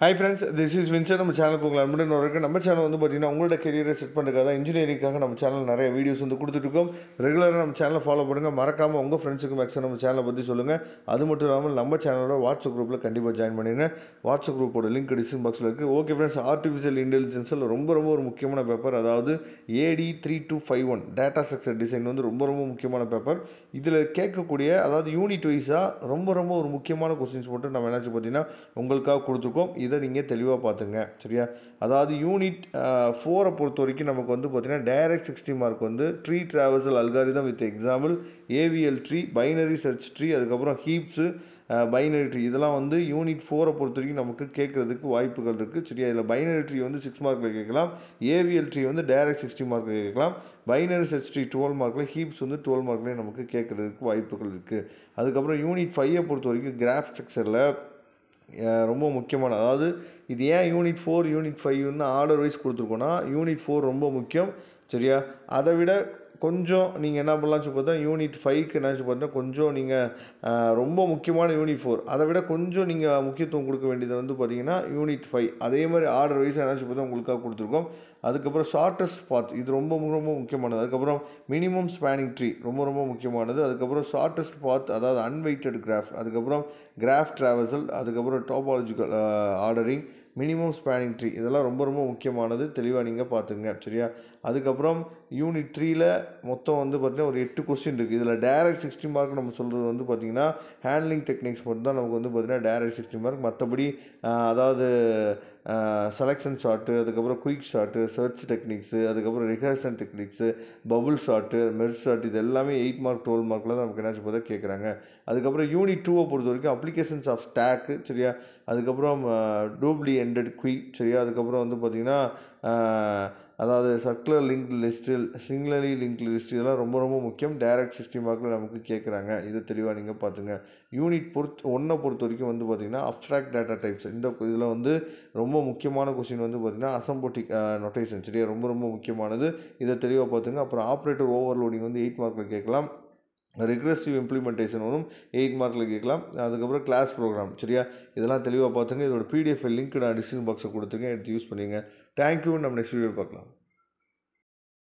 Hi friends, this is Vincent. நம்ம சேனலுக்கு உங்களை அன்புடன் வரவேற்கிறேன். நம்ம சேனல் வந்து பார்த்தீங்கன்னா உங்களோட கெரியரை செட் பண்ணுறதுக்காக இன்ஜினியரிங்காக நம்ம சேனல் நிறைய வீடியோஸ் வந்து கொடுத்துட்ருக்கோம். ரெகுலராக நம்ம சேனலை ஃபாலோ பண்ணுங்கள். மறக்காமல் உங்கள் ஃப்ரெண்ட்ஸுக்கு மேக்ஸிமம் நம்ம சேனலை பற்றி சொல்லுங்கள். அது மட்டும் இல்லாமல் நம்ம சேனலோட வாட்ஸ்அப் குரூப்பில் கண்டிப்பாக ஜாயின் பண்ணிடுங்க. வாட்ஸ்அப் குரூப்போட லிங்க் டிஸ்கிரிப்ஷன் பாக்ஸில் இருக்குது. ஓகே ஃப்ரெண்ட்ஸ், ஆர்டிஃபிஷியல் இன்டெலிஜென்ஸில் ரொம்ப ஒரு முக்கியமான பேப்பர், அதாவது AD3251 டேட்டா ஸ்ட்ரக்சர் டிசைன் வந்து ரொம்ப முக்கியமான பேப்பர். இதில் கேட்கக்கூடிய அதாவது யூனிட் வைஸாக ரொம்ப ஒரு முக்கியமான கொஸ்டின்ஸ் மட்டும் நம்ம என்னாச்சு பார்த்தீங்கன்னா உங்களுக்காக கொடுத்துருக்கோம். இதை நீங்கள் தெளிவாக பார்த்துங்க, சரியா? அதாவது யூனிட் 4 பொறுத்த வரைக்கும் நமக்கு வந்து பார்த்தீங்கன்னா டைரக்ட் 60 மார்க் வந்து tree traversal algorithm with example, AVL tree, binary search tree, அதுக்கப்புறம் ஹீப்ஸு, பைனரி ட்ரீ, இதெல்லாம் வந்து யூனிட் 4 பொறுத்த வரைக்கும் நமக்கு கேட்குறதுக்கு வாய்ப்புகள் இருக்குது, சரியா? இதில் பைனரி ட்ரீ வந்து 6 மார்க்கில் கேட்கலாம், AVL ட்ரீ வந்து டைரக்ட் 60 மார்க்கில் கேட்கலாம், பைனரி சர்ச் ட்ரீ 12 மார்க்கில், ஹீப்ஸ் வந்து 12 மார்க்லேயும் நமக்கு கேட்குறதுக்கு வாய்ப்புகள் இருக்குது. அதுக்கப்புறம் யூனிட் 5 பொறுத்த வரைக்கும் கிராஃப் ஸ்ட்ரக்சரில் ரொம்ப முக்கியமான, அதாவது இது ஏன் யூனிட் 4 யூனிட் 5ன்னு ஆர்டர் வைஸ் கொடுத்துருக்கோன்னா, யூனிட் 4 ரொம்ப முக்கியம், சரியா? அதை விட கொஞ்சம் நீங்கள் என்ன பண்ணலாம்னு பார்த்தா யூனிட் 5க்கு என்னாச்சு பார்த்தா கொஞ்சம் நீங்கள் ரொம்ப முக்கியமான யூனிட் 4, அதை விட கொஞ்சம் நீங்கள் முக்கியத்துவம் கொடுக்க வேண்டியது வந்து பார்த்தீங்கன்னா யூனிட் 5. அதே மாதிரி ஆர்டர் வைஸ் என்னாச்சு பார்த்தா உங்களுக்காக கொடுத்துருக்கோம். அதுக்கப்புறம் ஷார்ட்டஸ்ட் பாத், இது ரொம்ப முக்கியமானது. அதுக்கப்புறம் மினிமம் ஸ்பேனிங் ட்ரீ ரொம்ப முக்கியமானது. அதுக்கப்புறம் ஷார்ட்டஸ்ட் பாத், அதாவது அன்வெயிட்டட் கிராஃப், அதுக்கப்புறம் கிராஃப் ட்ராவர்சல், அதுக்கப்புறம் டாபாலஜிக்கல் ஆர்டரிங், மினிமம் ஸ்பேனிங் ட்ரீ, இதெல்லாம் ரொம்ப முக்கியமானது. தெளிவாக நீங்கள் பார்த்துங்க, சரியா? அதுக்கப்புறம் யூனிட் 3ல் மொத்தம் வந்து பார்த்திங்கன்னா ஒரு 8 கொஸ்டின் இருக்குது. இதில் டைரக்ட் 60 மார்க் நம்ம சொல்கிறது வந்து பார்த்திங்கன்னா ஹேண்ட்லிங் டெக்னிக்ஸ் மட்டும் தான் நமக்கு வந்து பார்த்திங்கன்னா டைரக்ட் 60 மார்க். மற்றபடி அதாவது செலெக்ஷன் ஷாட்டு, அதுக்கப்புறம் குயிக் ஷாட்டு, சர்ச் டெக்னிக்ஸு, அதுக்கப்புறம் recursion techniques, bubble sort, merge sort, இது எல்லாமே 8 மார்க் 12 மார்க்கில் தான் நமக்கு என்னாச்சு பார்த்தா கேட்குறாங்க. அதுக்கப்புறம் யூனிட் 2 பொறுத்த வரைக்கும் அப்ளிகேஷன்ஸ் ஆஃப் ஸ்டாக்கு, சரியா? அதுக்கப்புறம் டூப்ளி எண்டட் குயிக், சரியா? அதுக்கப்புறம் வந்து பார்த்திங்கன்னா அதாவது circular link list, சிங்குலர்லி link list, இதெல்லாம் ரொம்ப முக்கியம். டைரக்ட் 60 மார்க்கில் நமக்கு கேட்குறாங்க. இதை தெளிவாக நீங்கள் பார்த்துங்க. யூனிட் 1 பொறுத்த வரைக்கும் வந்து பார்த்திங்கன்னா அப்ஸ்ட்ராக்ட் டேட்டா டைப்ஸ், இந்த இதில் வந்து ரொம்ப முக்கியமான கொஸ்டின் வந்து பார்த்திங்கன்னா அசம்போட்டிக் நொட்டேஷன், சரியா? ரொம்ப முக்கியமானது. இதை தெளிவாக பார்த்துங்க. அப்புறம் ஆப்ரேட்டர் ஓவர்லோடிங் வந்து 8 மார்க்கில் கேட்கலாம். ரெக்ரெசிவ் இம்ப்ளிமெண்டேஷன் வரும் 8 மார்க்கில் கேட்கலாம். அதுக்கப்புறம் கிளாஸ் ப்ரோக்ராம், சரியா? இதெல்லாம் தெளிவாக பார்த்துங்க. இதோட PDF லிங்க் நான் டிஸ்கிரிப்ஷன் பாக்ஸில் கொடுத்துருக்கேன், எடுத்து யூஸ் பண்ணிங்க. தேங்க்யூ. நம்ம நெக்ஸ்ட் வீடியோ பார்க்கலாம்.